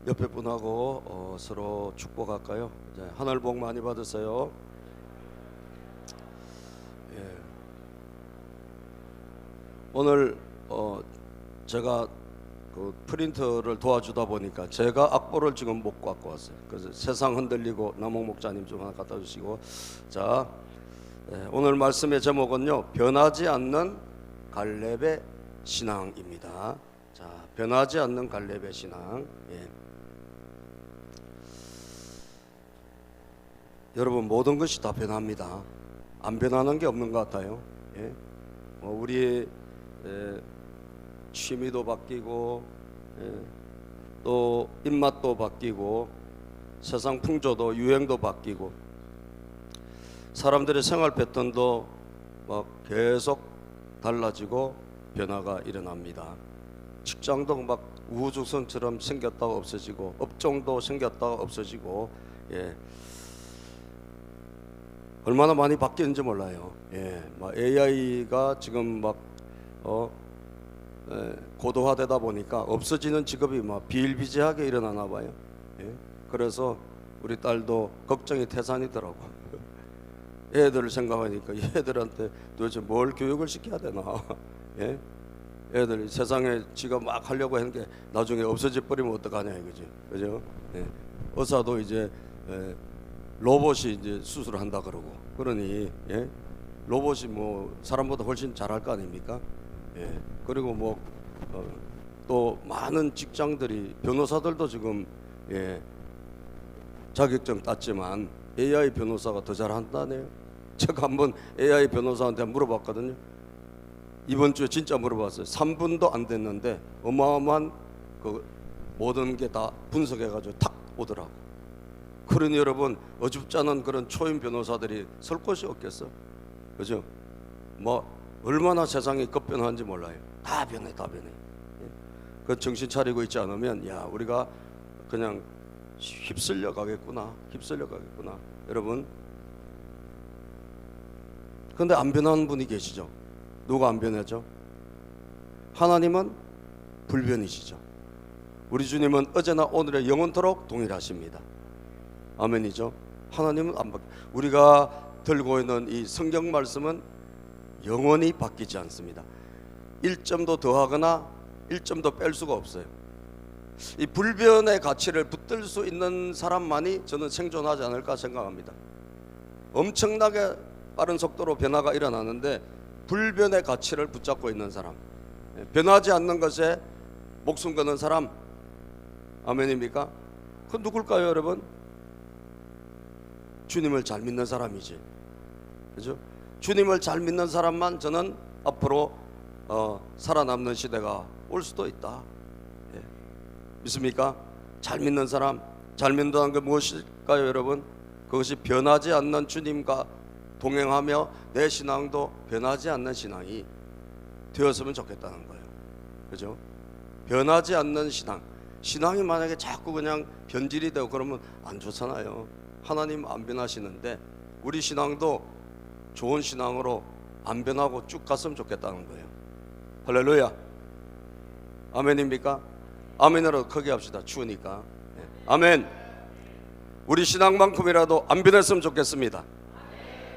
옆에 분하고 서로 축복할까요? 하늘 복 많이 받으세요. 예. 오늘 제가 그 프린터를 도와주다 보니까 제가 악보를 지금 못 갖고 왔어요. 그래서 세상 흔들리고 남홍 목사님 좀 하나 갖다 주시고. 자, 오늘 말씀의 제목은요, 변하지 않는 갈렙의 신앙입니다. 자, 변하지 않는 갈렙의 신앙. 예. 여러분, 모든 것이 다 변합니다. 안 변하는 게 없는 것 같아요. 예. 우리의 취미도 바뀌고, 또 입맛도 바뀌고, 세상 풍조도 유행도 바뀌고, 사람들의 생활 패턴도 막 계속 달라지고 변화가 일어납니다. 직장도 막 우후죽순처럼 생겼다가 없어지고, 업종도 생겼다가 없어지고, 예. 얼마나 많이 바뀌는지 몰라요. 예. 막 AI가 지금 막 고도화되다 보니까 없어지는 직업이 막 비일비재하게 일어나나 봐요. 예? 그래서 우리 딸도 걱정이 태산이더라고. 애들을 생각하니까 이 애들한테 도대체 뭘 교육을 시켜야 되나. 예? 애들이 세상에 지가 막 하려고 하는 게 나중에 없어져 버리면 어떡하냐 이거지. 그죠? 예. 의사도 이제 로봇이 이제 수술을 한다 그러고, 그러니 예? 로봇이 뭐 사람보다 훨씬 잘할 거 아닙니까? 예. 그리고 뭐 또 많은 직장들이, 변호사들도 지금 예, 자격증 땄지만 AI 변호사가 더 잘한다네요. 제가 한번 AI 변호사한테 물어봤거든요. 이번 주에 진짜 물어봤어요. 3분도 안 됐는데 어마어마한 그 모든 게 다 분석해가지고 탁 오더라고. 그러니 여러분, 어줍지 않은 그런 초임 변호사들이 설 곳이 없겠어. 그죠? 뭐 얼마나 세상이 급변하는지 몰라요. 다 변해, 다 변해. 그 정신 차리고 있지 않으면, 야, 우리가 그냥 휩쓸려 가겠구나, 휩쓸려 가겠구나. 여러분, 근데 안 변하는 분이 계시죠? 누가 안 변하죠? 하나님은 불변이시죠. 우리 주님은 어제나 오늘의 영원토록 동일하십니다. 아멘이죠. 하나님은 안 바뀌. 우리가 들고 있는 이 성경 말씀은 영원히 바뀌지 않습니다. 1점도 더하거나 1점도 뺄 수가 없어요. 이 불변의 가치를 붙들 수 있는 사람만이 저는 생존하지 않을까 생각합니다. 엄청나게 빠른 속도로 변화가 일어나는데 불변의 가치를 붙잡고 있는 사람, 변하지 않는 것에 목숨 거는 사람, 아멘입니까? 그건 누굴까요, 여러분? 주님을 잘 믿는 사람이지. 그죠? 주님을 잘 믿는 사람만 저는 앞으로 살아남는 시대가 올 수도 있다. 예. 믿습니까? 잘 믿는 사람, 잘 믿는다는 게 무엇일까요, 여러분? 그것이 변하지 않는 주님과 동행하며 내 신앙도 변하지 않는 신앙이 되었으면 좋겠다는 거예요. 그죠? 변하지 않는 신앙. 신앙이 만약에 자꾸 그냥 변질이 되고 그러면 안 좋잖아요. 하나님 안 변하시는데 우리 신앙도 좋은 신앙으로 안 변하고 쭉 갔으면 좋겠다는 거예요. 할렐루야. 아멘입니까? 아멘으로 크게 합시다. 추우니까. 네. 아멘. 우리 신앙만큼이라도 안 변했으면 좋겠습니다.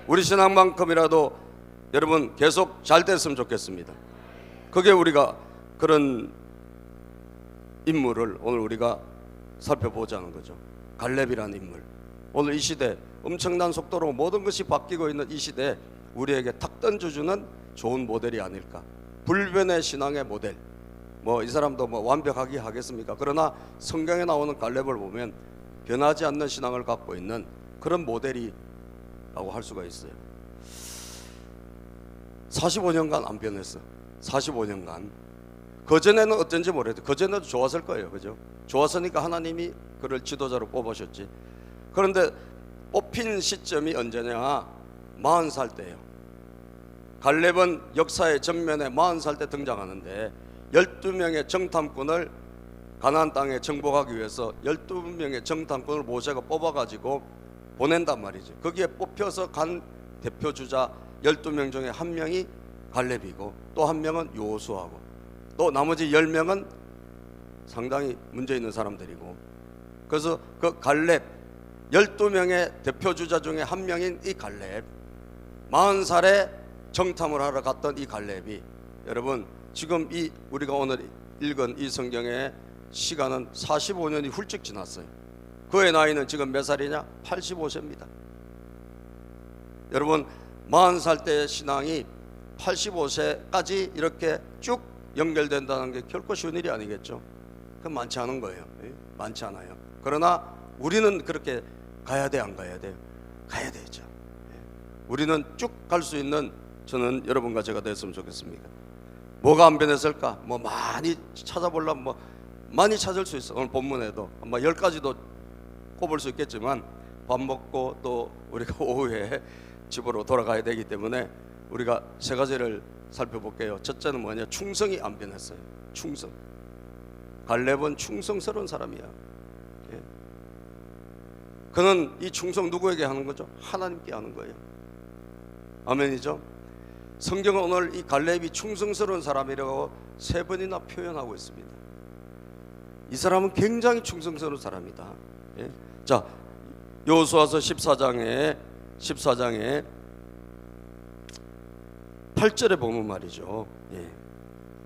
우리 신앙만큼이라도 여러분 계속 잘 됐으면 좋겠습니다. 그게 우리가 그런 인물을 오늘 우리가 살펴보자는 거죠. 갈렙이라는 인물. 오늘 이 시대 엄청난 속도로 모든 것이 바뀌고 있는 이 시대에 우리에게 탁 던져주는 좋은 모델이 아닐까. 불변의 신앙의 모델. 뭐 이 사람도 뭐 완벽하게 하겠습니까? 그러나 성경에 나오는 갈렙을 보면 변하지 않는 신앙을 갖고 있는 그런 모델이라고 할 수가 있어요. 45년간 안 변했어. 45년간. 그전에는 어쩐지 모르겠어요. 그전에도 좋았을 거예요. 그죠? 좋았으니까 하나님이 그를 지도자로 뽑으셨지. 그런데 뽑힌 시점이 언제냐? 40살 때예요. 갈렙은 역사의 전면에 40살 때 등장하는데 12명의 정탐꾼을 가나안 땅에 정복하기 위해서 12명의 정탐꾼을 모세가 뽑아가지고 보낸단 말이죠. 거기에 뽑혀서 간 대표주자 12명 중에 한 명이 갈렙이고 또 한 명은 요수아고 또 나머지 10명은 상당히 문제 있는 사람들이고 그래서 그 갈렙 12명의 대표 주자 중에 한 명인 이 갈렙, 40살에 정탐을 하러 갔던 이 갈렙이, 여러분 지금 이 우리가 오늘 읽은 이 성경의 시간은 45년이 훌쩍 지났어요. 그의 나이는 지금 몇 살이냐? 85세입니다. 여러분 40살 때의 신앙이 85세까지 이렇게 쭉 연결된다는 게 결코 쉬운 일이 아니겠죠. 그건 많지 않은 거예요. 많지 않아요. 그러나 우리는 그렇게 가야 돼, 안 가야 돼요? 가야 되죠. 우리는 쭉 갈 수 있는, 저는 여러분과 제가 됐으면 좋겠습니다. 뭐가 안 변했을까? 뭐 많이 찾아보려면 뭐 많이 찾을 수 있어. 오늘 본문에도 아마 10가지도 꼽을 수 있겠지만, 밥 먹고 또 우리가 오후에 집으로 돌아가야 되기 때문에 우리가 3가지를 살펴볼게요. 첫째는 뭐냐? 충성이 안 변했어요. 충성. 갈렙은 충성스러운 사람이야. 예. 그는 이 충성 누구에게 하는 거죠? 하나님께 하는 거예요. 아멘이죠. 성경은 오늘 이 갈렙이 충성스러운 사람이라고 3번이나 표현하고 있습니다. 이 사람은 굉장히 충성스러운 사람이다. 예. 자, 여호수아서 14장에 8절에 보면 말이죠. 예.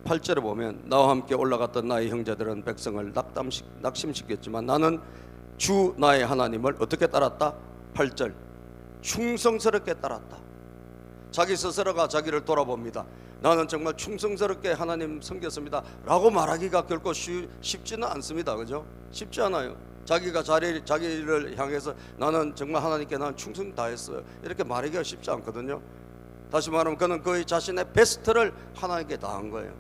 8절에 보면, 나와 함께 올라갔던 나의 형제들은 백성을 낙심시켰지만 나는 주 나의 하나님을 어떻게 따랐다? 8절, 충성스럽게 따랐다. 자기 스스로가 자기를 돌아봅니다. 나는 정말 충성스럽게 하나님 섬겼습니다 라고 말하기가 결코 쉽지는 않습니다. 그죠? 쉽지 않아요. 자기가 자기를 향해서 나는 정말 하나님께 나는 충성 다했어요, 이렇게 말하기가 쉽지 않거든요. 다시 말하면 그는 그의 자신의 베스트를 하나님께 다한 거예요.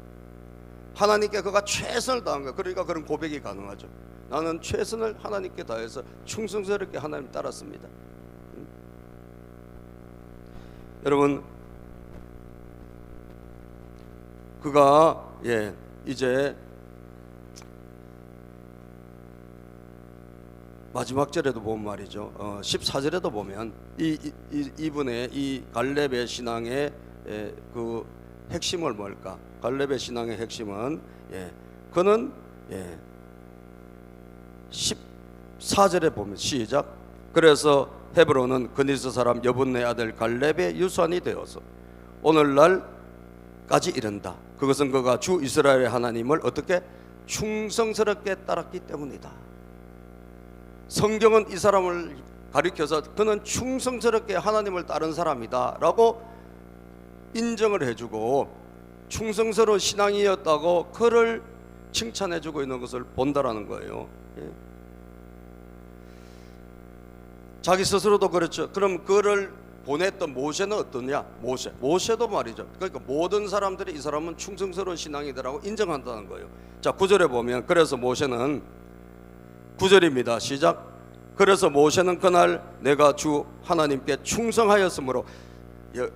하나님께 그가 최선을 다한 거예요. 그러니까 그런 고백이 가능하죠. 나는 최선을 하나님께 다해서 충성스럽게 하나님 따랐습니다. 여러분, 그가 이제 마지막 절에도 보면 말이죠, 14절에도 보면 이분의 이 갈렙의 신앙의 그 핵심을 뭘까? 갈렙의 신앙의 핵심은 그는 14절에 보면 시작, 그래서 헤브론은 그니스 사람 여분네 아들 갈렙의 유산이 되어서 오늘날까지 이른다. 그것은 그가 주 이스라엘의 하나님을 어떻게 충성스럽게 따랐기 때문이다. 성경은 이 사람을 가리켜서 그는 충성스럽게 하나님을 따른 사람이다 라고 인정을 해주고, 충성스러운 신앙이었다고 그를 칭찬해주고 있는 것을 본다라는 거예요. 자기 스스로도 그렇죠. 그럼 그를 보냈던 모세는 어떠냐? 모세도 말이죠. 그러니까 모든 사람들이 이 사람은 충성스러운 신앙이다라고 인정한다는 거예요. 자, 9절에 보면, 그래서 모세는, 9절입니다. 시작. 그래서 모세는 그날 내가 주 하나님께 충성하였으므로,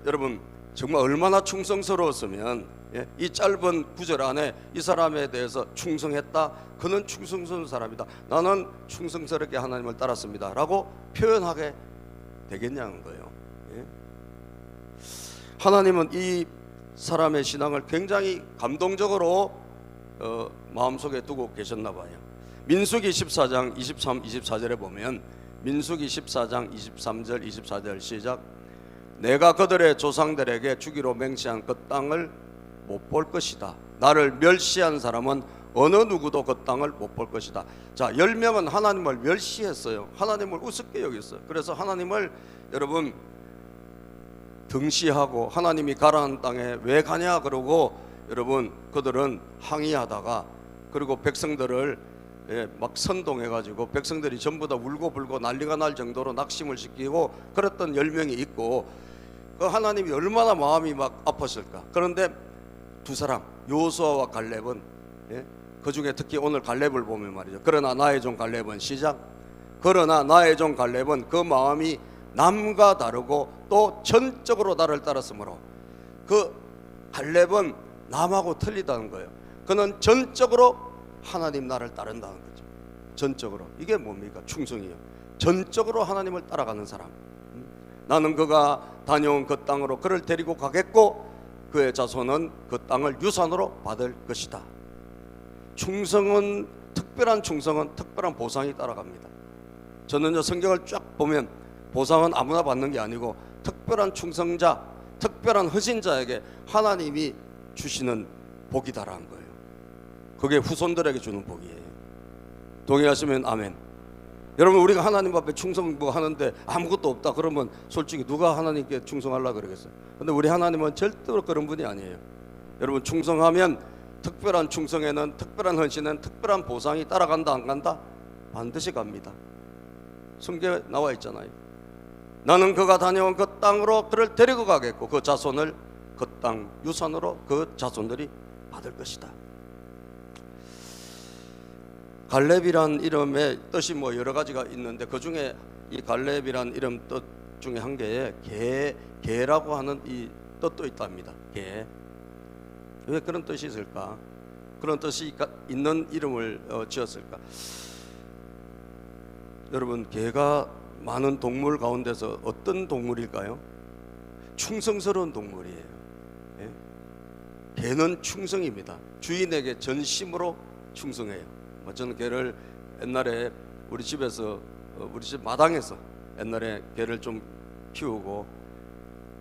여러분 정말 얼마나 충성스러웠으면 이 짧은 9절 안에 이 사람에 대해서 충성했다, 그는 충성스러운 사람이다, 나는 충성스럽게 하나님을 따랐습니다 라고 표현하게 되겠냐는 거예요. 하나님은 이 사람의 신앙을 굉장히 감동적으로 마음속에 두고 계셨나 봐요. 민수기 14장 23, 24절에 보면, 민수기 14장 23절 24절 시작, 내가 그들의 조상들에게 주기로 맹세한 그 땅을 못 볼 것이다. 나를 멸시한 사람은 어느 누구도 그 땅을 못 볼 것이다. 자, 10명은 하나님을 멸시했어요. 하나님을 우습게 여겼어요. 그래서 하나님을 여러분 등시하고, 하나님이 가라는 땅에 왜 가냐 그러고 여러분 그들은 항의하다가, 그리고 백성들을 막 선동해가지고 백성들이 전부 다 울고불고 난리가 날 정도로 낙심을 시키고 그랬던 10명이 있고, 그 하나님이 얼마나 마음이 막 아팠을까. 그런데 두 사람, 여호수아와 갈렙은, 그 중에 특히 오늘 갈렙을 보면 말이죠, 그러나 나의 종 갈렙은, 시작, 그러나 나의 종 갈렙은 그 마음이 남과 다르고 또 전적으로 나를 따랐으므로, 그 갈렙은 남하고 틀리다는 거예요. 그는 전적으로 하나님 나를 따른다는 거죠. 전적으로. 이게 뭡니까? 충성이요. 전적으로 하나님을 따라가는 사람. 나는 그가 다녀온 그 땅으로 그를 데리고 가겠고 그의 자손은 그 땅을 유산으로 받을 것이다. 충성은 특별한 충성은 특별한 보상이 따라갑니다. 저는요, 성경을 쫙 보면 보상은 아무나 받는 게 아니고 특별한 충성자, 특별한 헌신자에게 하나님이 주시는 복이다라는 거예요. 그게 후손들에게 주는 복이에요. 동의하시면 아멘. 여러분, 우리가 하나님 앞에 충성 뭐 하는데 아무것도 없다 그러면 솔직히 누가 하나님께 충성하려고 그러겠어요? 근데 우리 하나님은 절대로 그런 분이 아니에요. 여러분, 충성하면 특별한 충성에는, 특별한 헌신에는 특별한 보상이 따라간다 안 간다? 반드시 갑니다. 성경에 나와 있잖아요. 나는 그가 다녀온 그 땅으로 그를 데리고 가겠고 그 자손을 그 땅 유산으로 그 자손들이 받을 것이다. 갈렙이란 이름의 뜻이 뭐 여러 가지가 있는데 그 중에 이 갈렙이란 이름 뜻 중에 한 개에 개라고 하는 이 뜻도 있답니다. 개. 왜 그런 뜻이 있을까? 그런 뜻이 있는 이름을 지었을까? 여러분, 개가 많은 동물 가운데서 어떤 동물일까요? 충성스러운 동물이에요. 예? 개는 충성입니다. 주인에게 전심으로 충성해요. 저는 개를 옛날에 우리 집에서 우리 집 마당에서 옛날에 개를 좀 키우고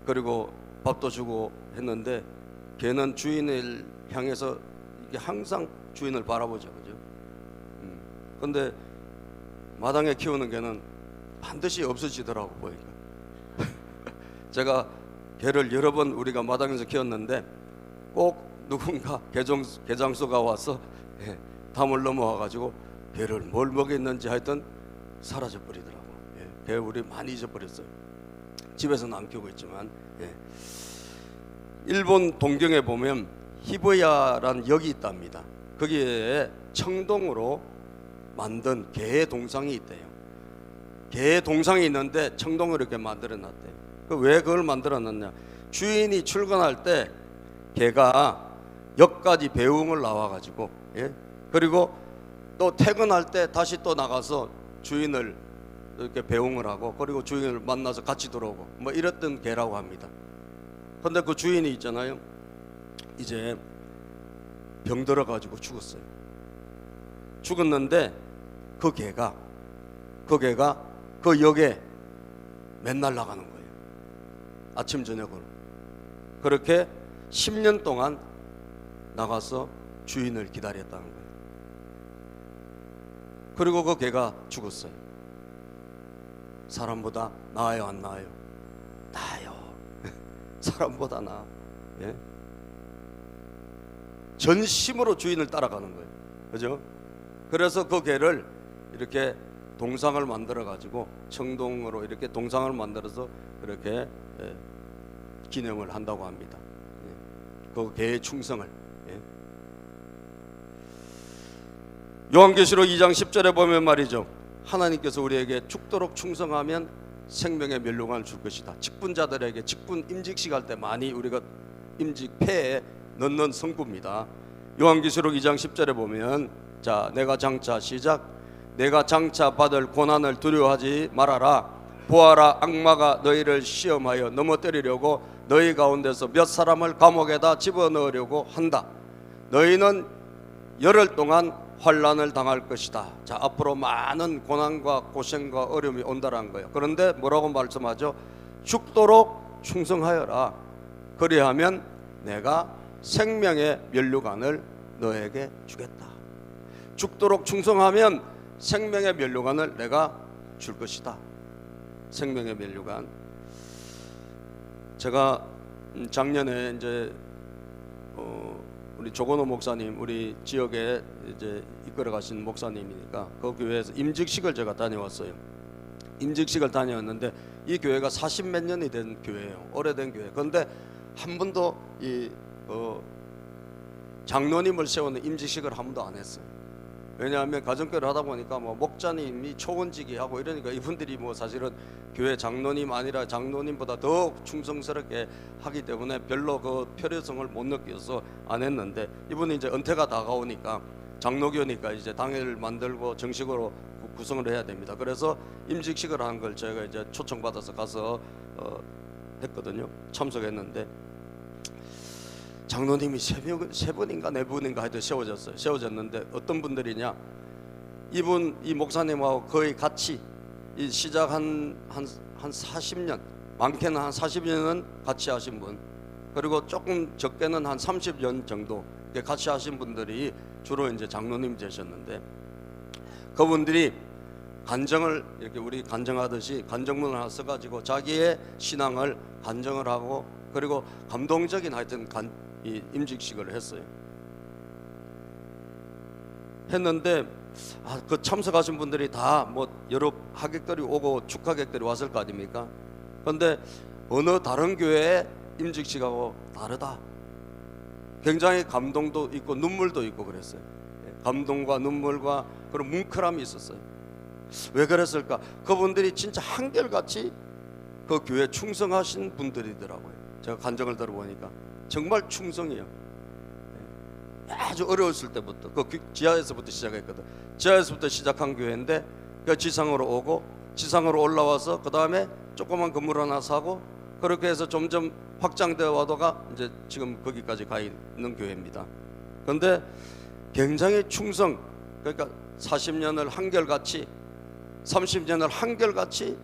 그리고 밥도 주고 했는데 개는 주인을 향해서 이게 항상 주인을 바라보죠, 그죠? 근데 마당에 키우는 개는 반드시 없어지더라고 보니까. 제가 개를 여러 번 우리가 마당에서 키웠는데 꼭 누군가 개장수가 와서 담을 넘어와가지고 개를 뭘 먹였는지 하여튼 사라져 버리더라고. 개 우리 많이 잊어버렸어요. 집에서는 안 키우고 있지만. 일본 동경에 보면 히부야라는 역이 있답니다. 거기에 청동으로 만든 개의 동상이 있대요. 개의 동상이 있는데 청동으로 이렇게 만들어 놨대요. 왜 그걸 만들어 놨냐? 주인이 출근할 때 개가 역까지 배웅을 나와가지고, 그리고 또 퇴근할 때 다시 또 나가서 주인을 이렇게 배웅을 하고 그리고 주인을 만나서 같이 들어오고 뭐 이랬던 개라고 합니다. 근데 그 주인이 있잖아요, 이제 병들어가지고 죽었어요. 죽었는데 그 개가 그 역에 맨날 나가는 거예요. 아침 저녁으로. 그렇게 10년 동안 나가서 주인을 기다렸다는 거예요. 그리고 그 개가 죽었어요. 사람보다 나아요, 안 나아요? 나아요. 사람보다 나아. 전심으로 주인을 따라가는 거예요. 그죠? 그래서 그 개를 이렇게 동상을 만들어 가지고 청동으로 이렇게 동상을 만들어서 그렇게 기념을 한다고 합니다. 그 개의 충성을. 요한계시록 2장 10절에 보면 말이죠, 하나님께서 우리에게 죽도록 충성하면 생명의 멸류관을 줄 것이다. 직분자들에게 직분 임직식 할 때 많이 우리가 임직 폐에 넣는 성구입니다. 요한계시록 2장 10절에 보면, 자, 내가 장차 시작, 내가 장차 받을 고난을 두려워하지 말아라. 보아라, 악마가 너희를 시험하여 넘어뜨리려고 너희 가운데서 몇 사람을 감옥에다 집어넣으려고 한다. 너희는 열흘 동안 환난을 당할 것이다. 자, 앞으로 많은 고난과 고생과 어려움이 온다라는 거예요. 그런데 뭐라고 말씀하죠? 죽도록 충성하여라. 그리하면 내가 생명의 면류관을 너에게 주겠다. 죽도록 충성하면 생명의 면류관을 내가 줄 것이다. 생명의 면류관. 제가 작년에 이제 우리 조건호 목사님, 우리 지역에 이제 이끌어 가신 목사님이니까 그 교회에서 임직식을 제가 다녀왔어요. 임직식을 다녀왔는데 이 교회가 40몇 년이 된 교회예요. 오래된 교회. 그런데 한 번도 이 장로님을 세우는 임직식을 한 번도 안 했어요. 왜냐하면 가정교회를 하다 보니까 뭐 목자님이 초원지기 하고 이러니까 이분들이 뭐 사실은 교회 장로님 아니라 장로님보다 더 충성스럽게 하기 때문에 별로 그 필요성을 못 느껴서 안 했는데, 이분이 이제 은퇴가 다가오니까 장로교니까 이제 당회를 만들고 정식으로 구성을 해야 됩니다. 그래서 임직식을 하는 걸 저희가 이제 초청받아서 가서 했거든요. 참석했는데 장로님이 세 분인가 네 분인가 하여튼 세워졌어요. 세워졌는데 어떤 분들이냐, 이 목사님하고 거의 같이 이 시작 한 40년, 많게는 한 40년은 같이 하신 분, 그리고 조금 적게는 한 30년 정도 같이 하신 분들이 주로 이제 장로님 되셨는데, 그분들이 간증을 이렇게 우리 간증하듯이 간증문을 하나 써가지고 자기의 신앙을 간증을 하고, 그리고 감동적인 하여튼 이 임직식을 했는데 그 참석하신 분들이 다 뭐 여러 하객들이 오고 축하객들이 왔을 거 아닙니까? 그런데 어느 다른 교회의 임직식하고 다르다. 굉장히 감동도 있고 눈물도 있고 그랬어요. 감동과 눈물과 그런 뭉클함이 있었어요. 왜 그랬을까? 그분들이 진짜 한결같이 그 교회에 충성하신 분들이더라고요. 제가 간증을 들어보니까 정말 충성이에요. 아주 어려웠을 때부터 그 지하에서부터 시작했거든. 지하에서부터 시작한 교회인데 그 지상으로 오고, 지상으로 올라와서 그 다음에 조그만 건물 하나 사고, 그렇게 해서 점점 확장되어 와도가 이제 지금 거기까지 가 있는 교회입니다. 그런데 굉장히 충성, 그러니까 40년을 한결같이, 30년을 한결같이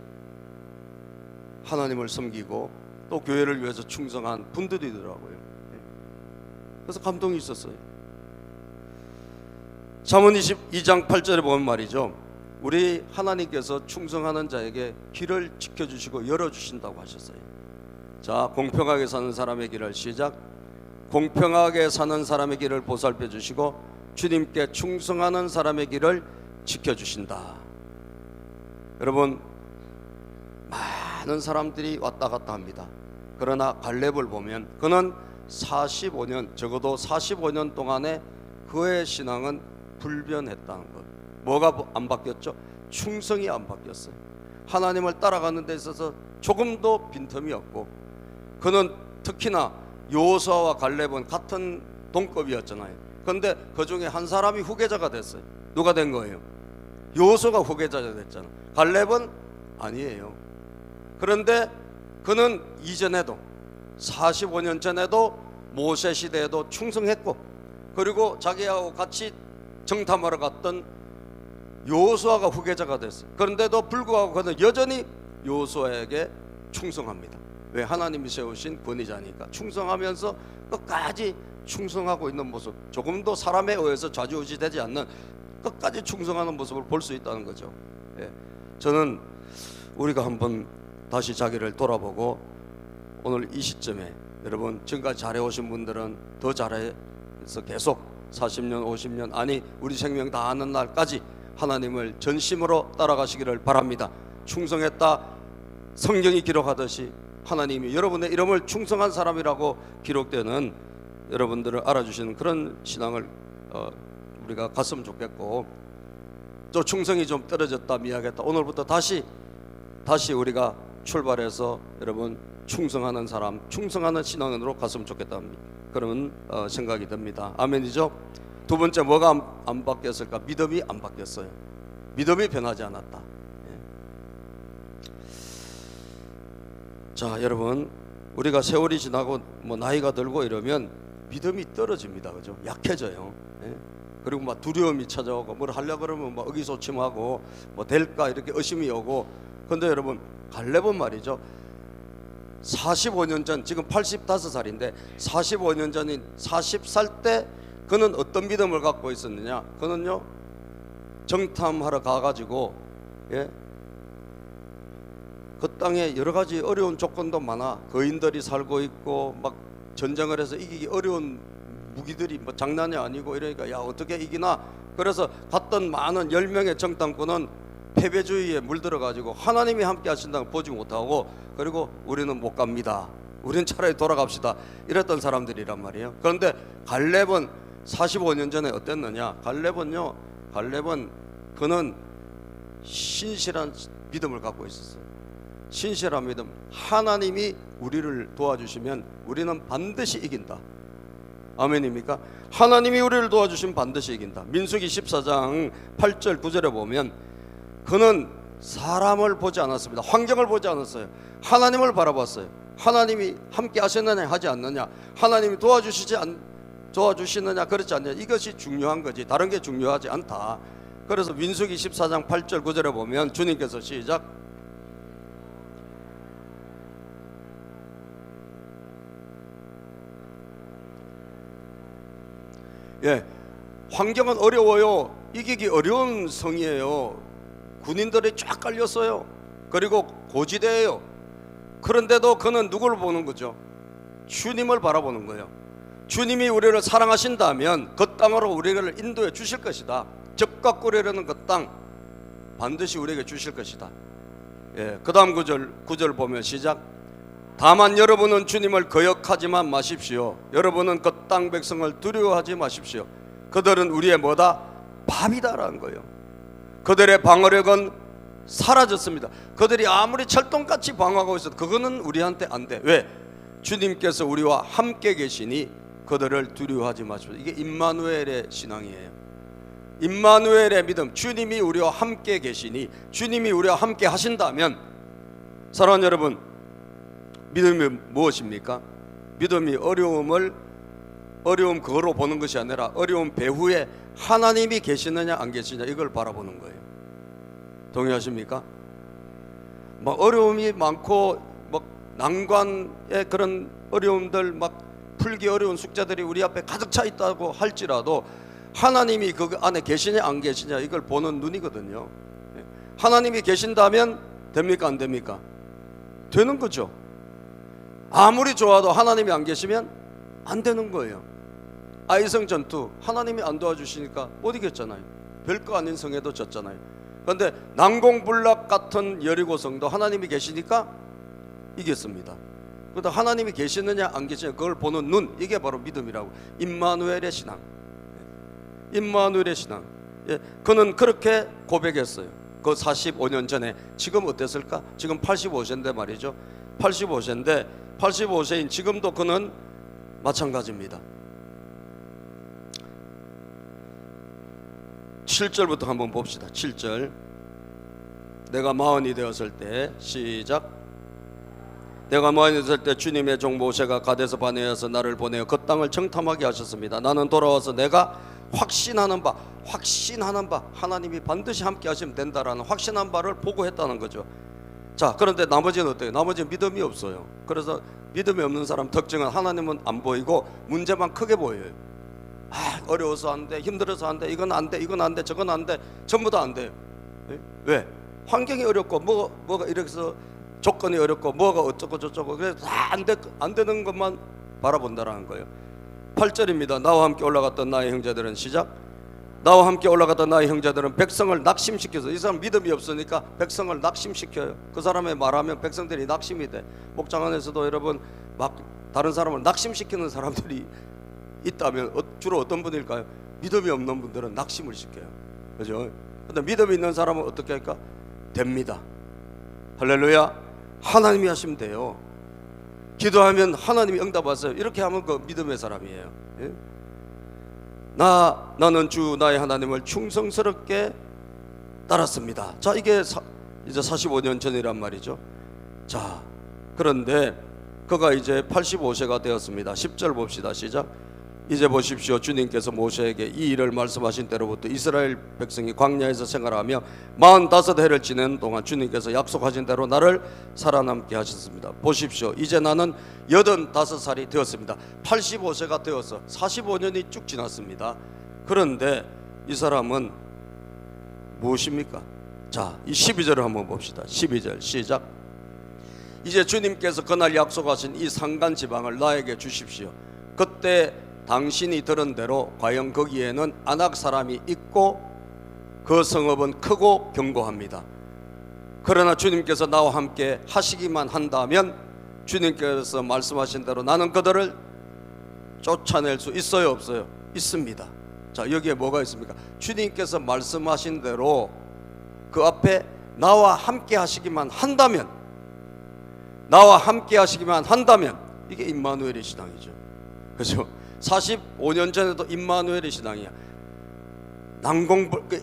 하나님을 섬기고 또 교회를 위해서 충성한 분들이더라고요. 그래서 감동이 있었어요. 잠언 22장 8절에 보면 말이죠, 우리 하나님께서 충성하는 자에게 길을 지켜주시고 열어주신다고 하셨어요. 자, 공평하게 사는 사람의 길을 시작. 공평하게 사는 사람의 길을 보살펴 주시고 주님께 충성하는 사람의 길을 지켜주신다. 여러분, 많은 사람들이 왔다 갔다 합니다. 그러나 갈렙을 보면 그는 45년, 적어도 45년 동안에 그의 신앙은 불변했다는 것. 뭐가 안 바뀌었죠? 충성이 안 바뀌었어요. 하나님을 따라가는 데 있어서 조금도 빈틈이 없고, 그는 특히나 여호수아와 갈렙은 같은 동급이었잖아요. 그런데 그 중에 한 사람이 후계자가 됐어요. 누가 된 거예요? 여호수아가 후계자가 됐잖아요. 갈렙은 아니에요. 그런데 그는 이전에도 45년 전에도 모세 시대에도 충성했고, 그리고 자기하고 같이 정탐하러 갔던 여호수아가 후계자가 됐어요. 그런데도 불구하고 그는 여전히 여호수아에게 충성합니다. 왜? 하나님이 세우신 권위자니까. 충성하면서 끝까지 충성하고 있는 모습, 조금도 사람에 의해서 좌지우지되지 않는 끝까지 충성하는 모습을 볼 수 있다는 거죠. 예. 저는 우리가 한번 다시 자기를 돌아보고 오늘 이 시점에, 여러분 지금까지 잘해오신 분들은 더 잘해서 계속 40년 50년, 아니 우리 생명 다하는 날까지 하나님을 전심으로 따라가시기를 바랍니다. 충성했다, 성경이 기록하듯이 하나님이 여러분의 이름을 충성한 사람이라고 기록되는 여러분들을 알아주시는 그런 신앙을 우리가 갔으면 좋겠고, 또 충성이 좀 떨어졌다, 미약했다, 오늘부터 다시 우리가 출발해서 여러분 충성하는 사람, 충성하는 신앙으로 갔으면 좋겠다는 그런 생각이 듭니다. 아멘이죠? 두 번째, 뭐가 안 바뀌었을까? 믿음이 안 바뀌었어요. 믿음이 변하지 않았다. 자, 여러분, 우리가 세월이 지나고 뭐 나이가 들고 이러면 믿음이 떨어집니다. 그죠? 약해져요. 그리고 막 두려움이 찾아오고, 뭘 하려고 그러면 막 의기소침하고, 뭐 될까 이렇게 의심이 오고. 그런데 여러분, 갈렙은 말이죠, 45년 전, 지금 85살인데 45년 전인 40살 때 그는 어떤 믿음을 갖고 있었느냐? 그는요, 정탐하러 가가지고, 그 땅에 여러 가지 어려운 조건도 많아. 거인들이 살고 있고, 막 전쟁을 해서 이기기 어려운 무기들이 뭐 장난이 아니고 이러니까 야, 어떻게 이기나? 그래서 갔던 많은 10명의 정탐꾼은 패배주의에 물들어가지고 하나님이 함께 하신다는 걸 보지 못하고, 그리고 우리는 못 갑니다, 우리는 차라리 돌아갑시다, 이랬던 사람들이란 말이에요. 그런데 갈렙은 45년 전에 어땠느냐? 갈렙은 그는 신실한 믿음을 갖고 있었어요. 신실한 믿음. 하나님이 우리를 도와주시면 우리는 반드시 이긴다. 아멘입니까? 하나님이 우리를 도와주시면 반드시 이긴다. 민수기 14장 8절 9절에 보면 그는 사람을 보지 않았습니다. 환경을 보지 않았어요. 하나님을 바라봤어요. 하나님이 함께 하셨느냐 하지 않느냐, 하나님이 도와주시느냐 그렇지 않느냐, 이것이 중요한 거지 다른 게 중요하지 않다. 그래서 민수기 14장 8절 9절에 보면 주님께서 시작. 예, 환경은 어려워요. 이기기 어려운 성이에요. 군인들이 쫙 깔렸어요. 그리고 고지대예요. 그런데도 그는 누구를 보는 거죠? 주님을 바라보는 거예요. 주님이 우리를 사랑하신다면 그 땅으로 우리를 인도해 주실 것이다. 적과 꿀이라는 그 땅 반드시 우리에게 주실 것이다. 예, 그 다음 구절 보면 시작. 다만 여러분은 주님을 거역하지만 마십시오. 여러분은 그 땅 백성을 두려워하지 마십시오. 그들은 우리의 뭐다? 밥이다라는 거예요. 그들의 방어력은 사라졌습니다. 그들이 아무리 철동같이 방어하고 있어도 그거는 우리한테 안 돼. 왜? 주님께서 우리와 함께 계시니 그들을 두려워하지 마십시오. 이게 임마누엘의 신앙이에요. 임마누엘의 믿음. 주님이 우리와 함께 계시니, 주님이 우리와 함께 하신다면, 사랑하는 여러분, 믿음이 무엇입니까? 믿음이 어려움 그거로 보는 것이 아니라 어려움 배후에 하나님이 계시느냐 안 계시느냐 이걸 바라보는 거예요. 동의하십니까? 막 어려움이 많고 막 난관의 그런 어려움들, 막 풀기 어려운 숙제들이 우리 앞에 가득 차 있다고 할지라도 하나님이 그 안에 계시냐 안 계시냐 이걸 보는 눈이거든요. 하나님이 계신다면 됩니까 안 됩니까? 되는 거죠. 아무리 좋아도 하나님이 안 계시면 안 되는 거예요. 아이성 전투 하나님이 안 도와주시니까 못 이겼잖아요. 별거 아닌 성에도 졌잖아요. 그런데 난공불락 같은 여리고성도 하나님이 계시니까 이겼습니다. 그런데 하나님이 계시느냐 안 계시느냐 그걸 보는 눈, 이게 바로 믿음이라고. 임마누엘의 신앙. 임마누엘의 신앙. 예, 그는 그렇게 고백했어요. 그 45년 전에. 지금 어땠을까? 지금 85세인데 말이죠. 85세인데 85세인 지금도 그는 마찬가지입니다. 7절부터 한번 봅시다. 7절. 내가 마흔이 되었을 때 시작. 내가 마흔이 되었을 때 주님의 종 모세가 가데스 바네아에서 나를 보내어 그 땅을 정탐하게 하셨습니다. 나는 돌아와서 내가 확신하는 바 하나님이 반드시 함께 하시면 된다라는 확신한 바를 보고했다는 거죠. 자, 그런데 나머지는 어때요? 나머지는 믿음이 없어요. 그래서 믿음이 없는 사람 특징은 하나님은 안 보이고 문제만 크게 보여요. 어려워서 안 돼, 힘들어서 안 돼, 이건 안 돼, 이건 안 돼, 저건 안 돼, 전부 다 안 돼요. 왜? 환경이 어렵고 뭐가 이렇게 해서 조건이 어렵고 뭐가 어쩌고 저쩌고 그래서 다 안 되는 것만 바라본다라는 거예요. 8절입니다. 나와 함께 올라갔던 나의 형제들은 시작. 나와 함께 올라갔던 나의 형제들은 백성을 낙심시켜서, 이 사람 믿음이 없으니까 백성을 낙심시켜요. 그 사람의 말하면 백성들이 낙심이 돼. 목장 안에서도 여러분 막 다른 사람을 낙심시키는 사람들이 있다면 주로 어떤 분일까요? 믿음이 없는 분들은 낙심을 시켜요. 그죠? 근데 믿음이 있는 사람은 어떻게 할까? 됩니다. 할렐루야. 하나님이 하시면 돼요. 기도하면 하나님이 응답하세요. 이렇게 하면 그 믿음의 사람이에요. 예? 나는 주 나의 하나님을 충성스럽게 따랐습니다. 자, 이게 이제 45년 전이란 말이죠. 자, 그런데 그가 이제 85세가 되었습니다. 10절 봅시다. 시작. 이제 보십시오. 주님께서 모세에게 이 일을 말씀하신 때로부터 이스라엘 백성이 광야에서 생활하며 45해를 지내는 동안 주님께서 약속하신 대로 나를 살아남게 하셨습니다. 보십시오. 이제 나는 85살이 되었습니다. 85세가 되어서 45년이 쭉 지났습니다. 그런데 이 사람은 무엇입니까? 자, 이 12절을 한번 봅시다. 12절 시작. 이제 주님께서 그날 약속하신 이 산간 지방을 나에게 주십시오. 그때 당신이 들은 대로 과연 거기에는 아낙 사람이 있고 그 성읍은 크고 견고합니다. 그러나 주님께서 나와 함께 하시기만 한다면 주님께서 말씀하신 대로 나는 그들을 쫓아낼 수 있어요 없어요? 있습니다. 자, 여기에 뭐가 있습니까? 주님께서 말씀하신 대로 그 앞에 나와 함께 하시기만 한다면, 나와 함께 하시기만 한다면, 이게 임마누엘의 신앙이죠. 그렇죠? 45년 전에도 임마누엘의 신앙이야.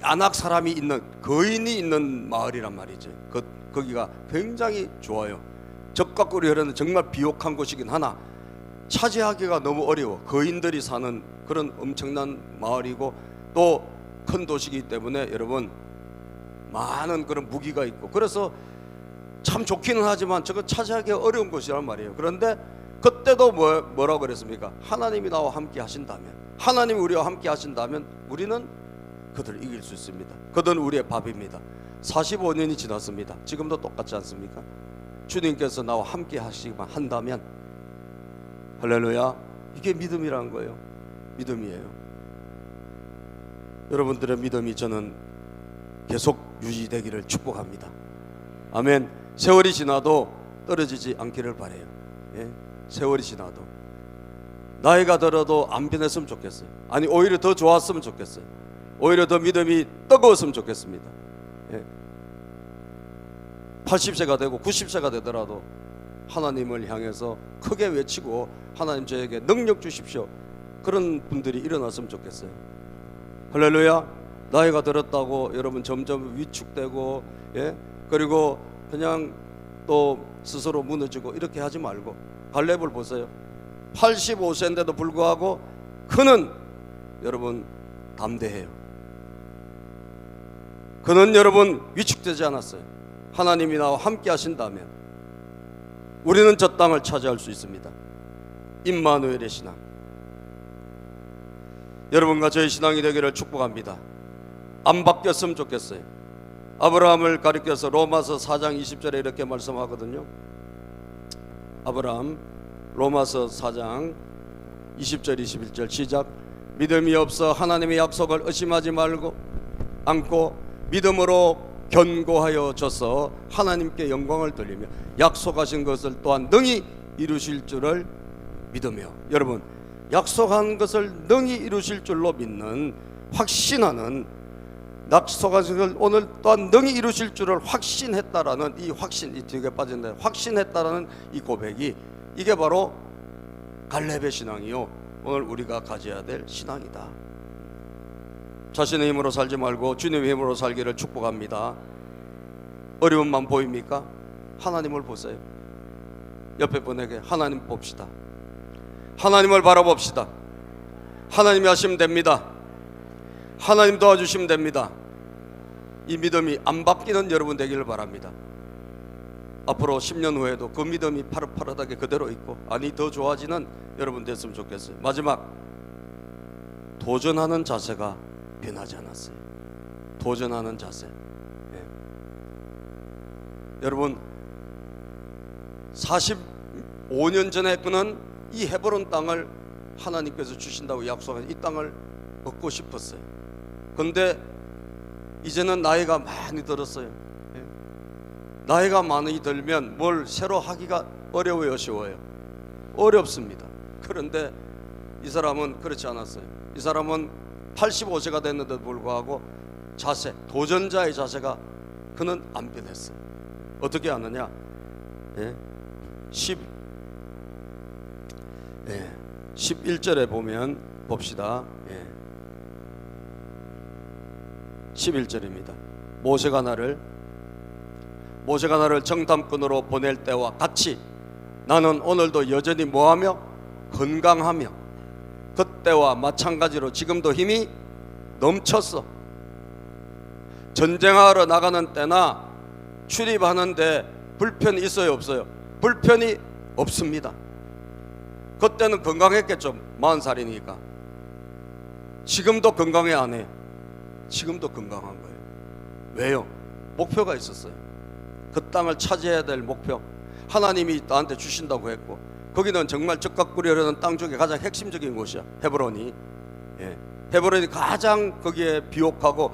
아낙 사람이 있는, 거인이 있는 마을이란 말이죠. 거기가 굉장히 좋아요. 적과 꿀이 흐르는 정말 비옥한 곳이긴 하나 차지하기가 너무 어려워. 거인들이 사는 그런 엄청난 마을이고, 또 큰 도시이기 때문에 여러분 많은 그런 무기가 있고, 그래서 참 좋기는 하지만 저거 차지하기 어려운 곳이란 말이에요. 그런데 그때도 뭐라고 그랬습니까? 하나님이 나와 함께 하신다면, 하나님이 우리와 함께 하신다면 우리는 그들을 이길 수 있습니다. 그들은 우리의 밥입니다. 45년이 지났습니다. 지금도 똑같지 않습니까? 주님께서 나와 함께 하시기만 한다면, 할렐루야, 이게 믿음이라는 거예요. 믿음이에요. 여러분들의 믿음이 저는 계속 유지되기를 축복합니다. 아멘. 세월이 지나도 떨어지지 않기를 바라요. 예? 세월이 지나도 나이가 들어도 안 변했으면 좋겠어요. 아니, 오히려 더 좋았으면 좋겠어요. 오히려 더 믿음이 뜨거웠으면 좋겠습니다. 예? 80세가 되고 90세가 되더라도 하나님을 향해서 크게 외치고, 하나님 저에게 능력 주십시오, 그런 분들이 일어났으면 좋겠어요. 할렐루야. 나이가 들었다고 여러분 점점 위축되고, 예? 그리고 그냥 또 스스로 무너지고 이렇게 하지 말고, 갈렙을 보세요. 85세인데도 불구하고 그는 여러분 담대해요. 그는 여러분 위축되지 않았어요. 하나님이 나와 함께 하신다면 우리는 저 땅을 차지할 수 있습니다. 임마누엘의 신앙, 여러분과 저의 신앙이 되기를 축복합니다. 안 바뀌었으면 좋겠어요. 아브라함을 가리켜서 로마서 4장 20절에 이렇게 말씀하거든요. 아브라함, 로마서 4장 20절 21절 시작. 믿음이 없어 하나님의 약속을 의심하지 말고 않고 믿음으로 견고하여 져서 하나님께 영광을 돌리며 약속하신 것을 또한 능히 이루실 줄을 믿으며. 여러분, 약속한 것을 능히 이루실 줄로 믿는, 확신하는, 약속하신 것을 오늘 또한 능히 이루실 줄을 확신했다라는 이 확신, 이 뒤에 빠진다, 확신했다라는 이 고백이, 이게 바로 갈렙의 신앙이요, 오늘 우리가 가져야 될 신앙이다. 자신의 힘으로 살지 말고 주님의 힘으로 살기를 축복합니다. 어려움만 보입니까? 하나님을 보세요. 옆에 분에게 하나님 봅시다. 하나님을 바라봅시다. 하나님이 하시면 됩니다. 하나님 도와주시면 됩니다. 이 믿음이 안 바뀌는 여러분 되기를 바랍니다. 앞으로 10년 후에도 그 믿음이 파릇파릇하게 그대로 있고, 아니 더 좋아지는 여러분 됐으면 좋겠어요. 마지막, 도전하는 자세가 변하지 않았어요. 도전하는 자세. 예. 여러분 45년 전에 그는 이 헤브론 땅을 하나님께서 주신다고 약속한 이 땅을 얻고 싶었어요. 그런데 이제는 나이가 많이 들었어요. 예. 나이가 많이 들면 뭘 새로 하기가 어려워요, 쉬워요? 어렵습니다. 그런데 이 사람은 그렇지 않았어요. 이 사람은 85세가 됐는데도 불구하고 자세, 도전자의 자세가 그는 안 변했어요. 어떻게 하느냐? 예? 11절에 보면 봅시다. 예. 11절입니다. 모세가 나를 정탐꾼으로 보낼 때와 같이 나는 오늘도 여전히 뭐하며? 건강하며 그때와 마찬가지로 지금도 힘이 넘쳤어. 전쟁하러 나가는 때나 출입하는데 불편이 있어요, 없어요? 불편이 없습니다. 그때는 건강했겠죠, 40살이니까. 지금도 건강해, 안 해요? 지금도 건강한 거예요. 왜요? 목표가 있었어요. 그 땅을 차지해야 될 목표, 하나님이 나한테 주신다고 했고, 거기는 정말 적각구려는 땅 중에 가장 핵심적인 곳이야, 헤브론이. 예. 헤브론이 가장 거기에 비옥하고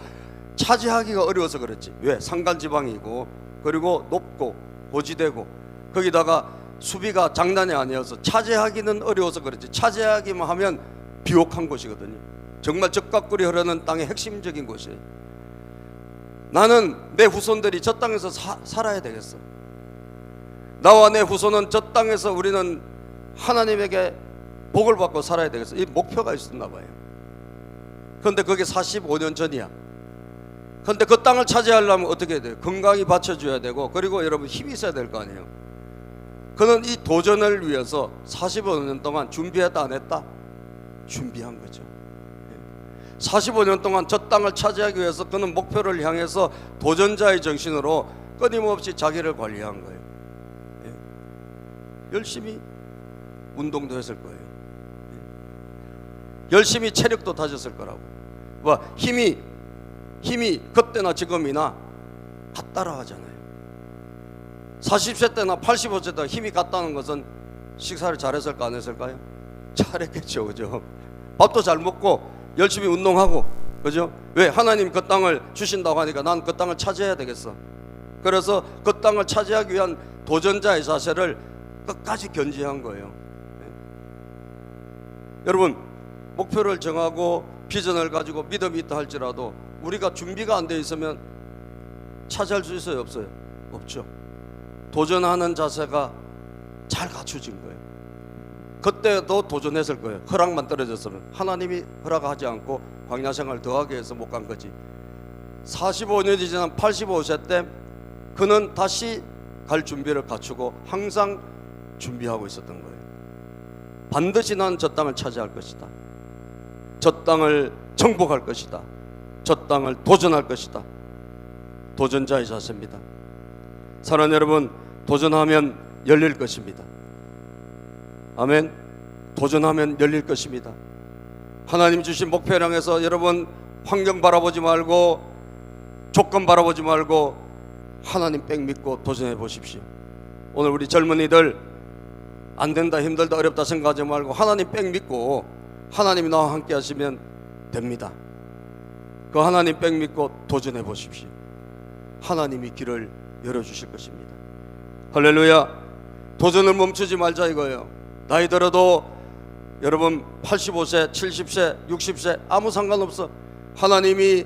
차지하기가 어려워서 그렇지. 왜? 산간지방이고, 그리고 높고 고지대고, 거기다가 수비가 장난이 아니어서 차지하기는 어려워서 그렇지. 차지하기만 하면 비옥한 곳이거든요. 정말 적각구리 흐르는 땅의 핵심적인 곳이에요. 나는 내 후손들이 저 땅에서 살아야 되겠어. 나와 내 후손은 저 땅에서 우리는 하나님에게 복을 받고 살아야 되겠어. 이 목표가 있었나 봐요. 그런데 그게 45년 전이야. 그런데 그 땅을 차지하려면 어떻게 해야 돼요? 건강이 받쳐줘야 되고, 그리고 여러분 힘이 있어야 될 거 아니에요. 그는 이 도전을 위해서 45년 동안 준비했다 안 했다? 준비한 거죠. 45년 동안 저 땅을 차지하기 위해서 그는 목표를 향해서 도전자의 정신으로 끊임없이 자기를 관리한 거예요. 열심히 운동도 했을 거예요. 열심히 체력도 다졌을 거라고. 힘이 그때나 지금이나 같다라 하잖아요. 40세 때나 85세 때나 힘이 같다는 것은 식사를 잘했을까 안 했을까요? 잘했겠죠. 그죠? 밥도 잘 먹고 열심히 운동하고, 그죠? 왜? 하나님 그 땅을 주신다고 하니까 난 그 땅을 차지해야 되겠어. 그래서 그 땅을 차지하기 위한 도전자의 자세를 끝까지 견지한 거예요. 여러분, 목표를 정하고 비전을 가지고 믿음이 있다 할지라도 우리가 준비가 안 돼 있으면 차지할 수 있어요? 없어요? 없죠. 도전하는 자세가 잘 갖춰진 거예요. 그때도 도전했을 거예요. 허락만 떨어졌으면. 하나님이 허락하지 않고 광야 생활을 더하게 해서 못 간 거지. 45년이 지난 85세 때 그는 다시 갈 준비를 갖추고 항상 준비하고 있었던 거예요. 반드시 난 저 땅을 차지할 것이다. 저 땅을 정복할 것이다. 저 땅을 도전할 것이다. 도전자의 자세입니다. 사랑하는 여러분, 도전하면 열릴 것입니다. 아멘. 도전하면 열릴 것입니다. 하나님 주신 목표를 향해서 여러분 환경 바라보지 말고 조건 바라보지 말고 하나님 백 믿고 도전해 보십시오. 오늘 우리 젊은이들 안 된다, 힘들다, 어렵다 생각하지 말고 하나님 백 믿고 하나님이 나와 함께 하시면 됩니다. 그 하나님 백 믿고 도전해 보십시오. 하나님이 길을 열어주실 것입니다. 할렐루야. 도전을 멈추지 말자 이거예요. 나이 들어도 여러분 85세, 70세, 60세 아무 상관없어. 하나님이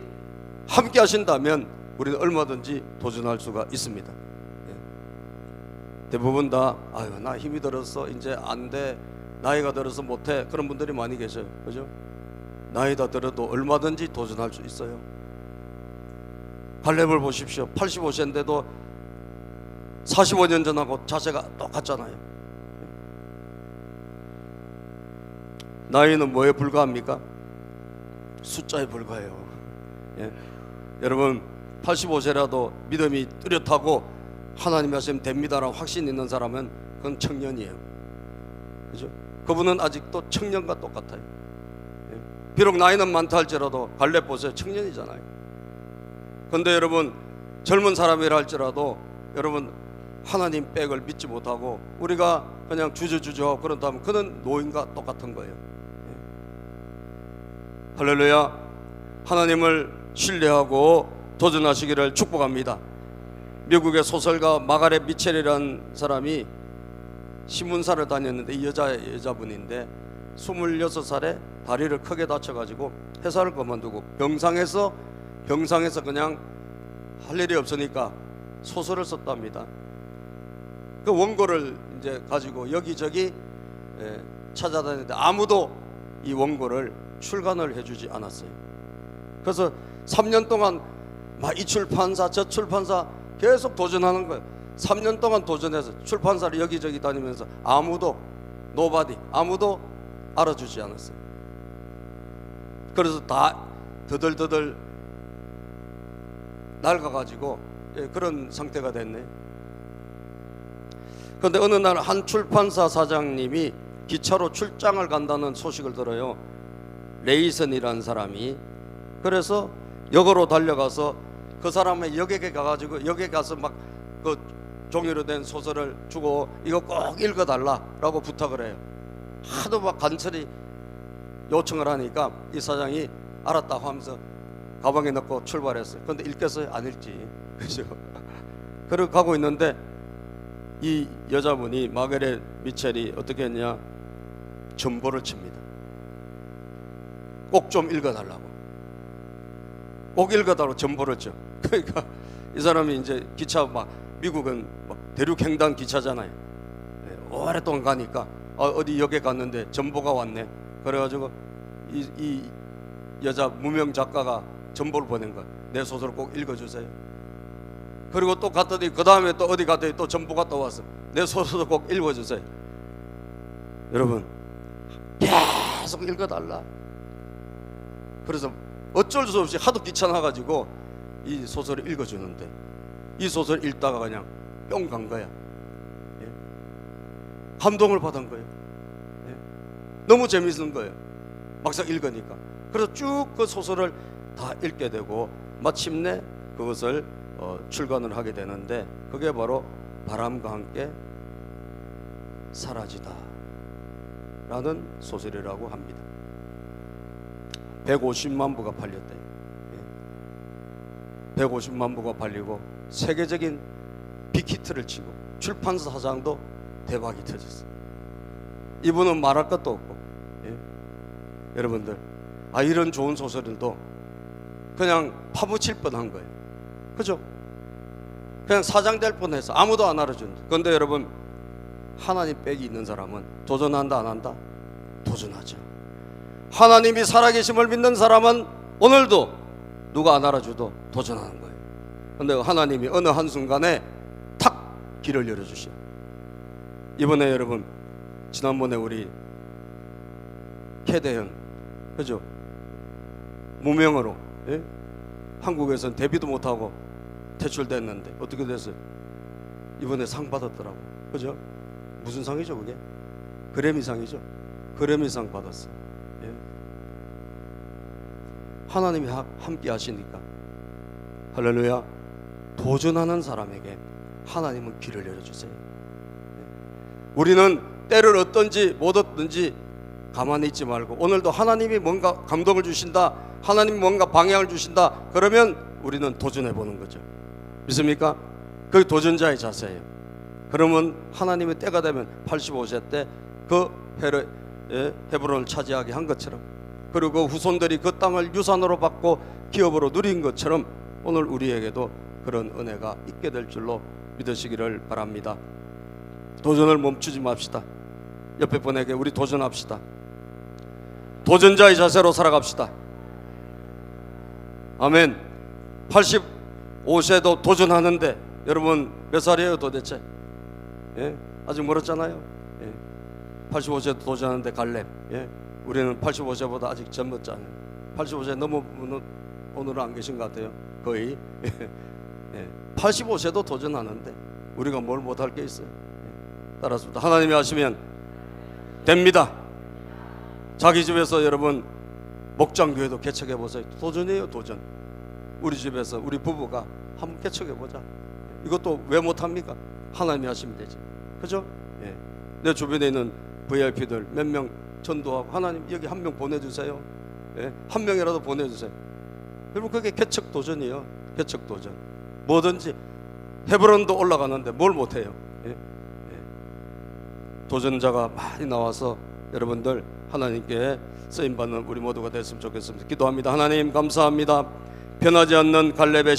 함께 하신다면 우리는 얼마든지 도전할 수가 있습니다. 대부분 다 아유 나 힘이 들었어 이제 안 돼, 나이가 들어서 못해, 그런 분들이 많이 계셔요. 그죠? 나이가 들어도 얼마든지 도전할 수 있어요. 갈렙을 보십시오. 85세인데도 45년 전하고 자세가 똑같잖아요. 나이는 뭐에 불과합니까? 숫자에 불과해요. 예? 여러분 85세라도 믿음이 뚜렷하고 하나님 말씀 됩니다라고 확신 있는 사람은 그건 청년이에요. 그죠? 그분은 아직도 청년과 똑같아요. 예? 비록 나이는 많다 할지라도 갈렙 보세요. 청년이잖아요. 근데 여러분 젊은 사람이라 할지라도 여러분 하나님 백을 믿지 못하고 우리가 그냥 주저주저하고 그런다면 그는 노인과 똑같은 거예요. 할렐루야. 하나님을 신뢰하고 도전하시기를 축복합니다. 미국의 소설가 마가렛 미첼이라는 사람이 신문사를 다녔는데 이 여자분인데 26살에 다리를 크게 다쳐가지고 회사를 그만두고 병상에서 그냥 할 일이 없으니까 소설을 썼답니다. 그 원고를 이제 가지고 여기저기 찾아다녔는데 아무도 이 원고를 출간을 해주지 않았어요. 그래서 3년 동안 막 이 출판사 저 출판사 계속 도전하는 거예요. 3년 동안 도전해서 출판사를 여기저기 다니면서 아무도 알아주지 않았어요. 그래서 다 더덜더덜 낡아가지고 그런 상태가 됐네. 그런데 어느 날 한 출판사 사장님이 기차로 출장을 간다는 소식을 들어요. 레이선이라는 사람이. 그래서 역으로 달려가서 그 사람의 역에 가가지고 역에 가서 막 그 종이로 된 소설을 주고 이거 꼭 읽어달라라고 부탁을 해요. 하도 막 간절히 요청을 하니까 이 사장이 알았다고 하면서 가방에 넣고 출발했어요. 그런데 읽겠어요? 안 읽지. 그죠? 그러고 가고 있는데 이 여자분이 마가렛 미첼이 어떻게 했냐, 전보를 칩니다. 꼭 좀 읽어달라고. 꼭 읽어달라고 전보를 쳐. 그러니까 이 사람이 이제 기차 막 미국은 막 대륙 횡단 기차잖아요. 오랫동안 가니까 어디 역에 갔는데 전보가 왔네. 그래가지고 이 여자 무명 작가가 전보를 보낸 거야. 내 소설을 꼭 읽어주세요. 그리고 또 갔더니 그 다음에 또 어디 갔더니 또 전보가 또 왔어. 내 소설도 꼭 읽어주세요. 여러분 계속 읽어달라. 그래서 어쩔 수 없이 하도 귀찮아가지고 이 소설을 읽어주는데 이 소설 읽다가 그냥 뿅 간 거야. 예? 감동을 받은 거예요. 예? 너무 재밌는 거예요. 막상 읽으니까. 그래서 쭉 그 소설을 다 읽게 되고 마침내 그것을 출간을 하게 되는데 그게 바로 바람과 함께 사라지다 라는 소설이라고 합니다. 150만 부가 팔렸대요. 150만 부가 팔리고 세계적인 빅히트를 치고 출판사 사장도 대박이 터졌어요. 이분은 말할 것도 없고. 예? 여러분들 이런 좋은 소설들도 그냥 파묻힐 뻔한 거예요. 그죠? 그냥 사장될 뻔해서 아무도 안 알아준다. 그런데 여러분, 하나님 빽이 있는 사람은 도전한다 안 한다? 도전하죠. 하나님이 살아계심을 믿는 사람은 오늘도 누가 안 알아줘도 도전하는 거예요. 그런데 하나님이 어느 한순간에 탁 길을 열어주셔. 이번에 여러분, 지난번에 우리 캐대현, 그죠? 무명으로, 예? 한국에서는 데뷔도 못하고 퇴출됐는데 어떻게 됐어요? 이번에 상 받았더라고. 그죠? 무슨 상이죠 그게? 그래미상이죠. 그래미상 받았어요. 예? 하나님이 함께 하시니까, 할렐루야. 도전하는 사람에게 하나님은 길을 열어주세요. 우리는 때를 얻든지 못 얻든지 가만히 있지 말고, 오늘도 하나님이 뭔가 감동을 주신다, 하나님이 뭔가 방향을 주신다, 그러면 우리는 도전해 보는 거죠. 믿습니까? 그게 도전자의 자세예요. 그러면 하나님의 때가 되면 85세 때 그 헤브론을 차지하게 한 것처럼, 그리고 후손들이 그 땅을 유산으로 받고 기업으로 누린 것처럼 오늘 우리에게도 그런 은혜가 있게 될 줄로 믿으시기를 바랍니다. 도전을 멈추지 맙시다. 옆에 분에게 우리 도전합시다. 도전자의 자세로 살아갑시다. 아멘. 85세도 도전하는데 여러분 몇 살이에요 도대체? 예? 아직 멀었잖아요. 예. 85세도 도전하는데 갈렙. 예? 우리는 85세보다 아직 젊었잖아요. 85세 넘은 분은 오늘은 안 계신 것 같아요. 거의. 예. 85세도 도전하는데 우리가 뭘 못할 게 있어요? 예. 따라서 하나님이 하시면 됩니다. 자기 집에서 여러분 목장교회도 개척해 보세요. 도전이에요, 도전. 우리 집에서 우리 부부가 한번 개척해 보자. 이것도 왜 못합니까? 하나님이 하시면 되지. 그죠? 예. 내 주변에 있는 VIP들 몇 명 전도하고, 하나님 여기 한 명 보내주세요. 예? 한 명이라도 보내주세요. 여러분 그게 개척 도전이에요. 개척 도전. 뭐든지 헤브론도 올라가는데 뭘 못해요. 예? 예. 도전자가 많이 나와서 여러분들 하나님께 쓰임받는 우리 모두가 됐으면 좋겠습니다. 기도합니다. 하나님 감사합니다. 변하지 않는 갈렙의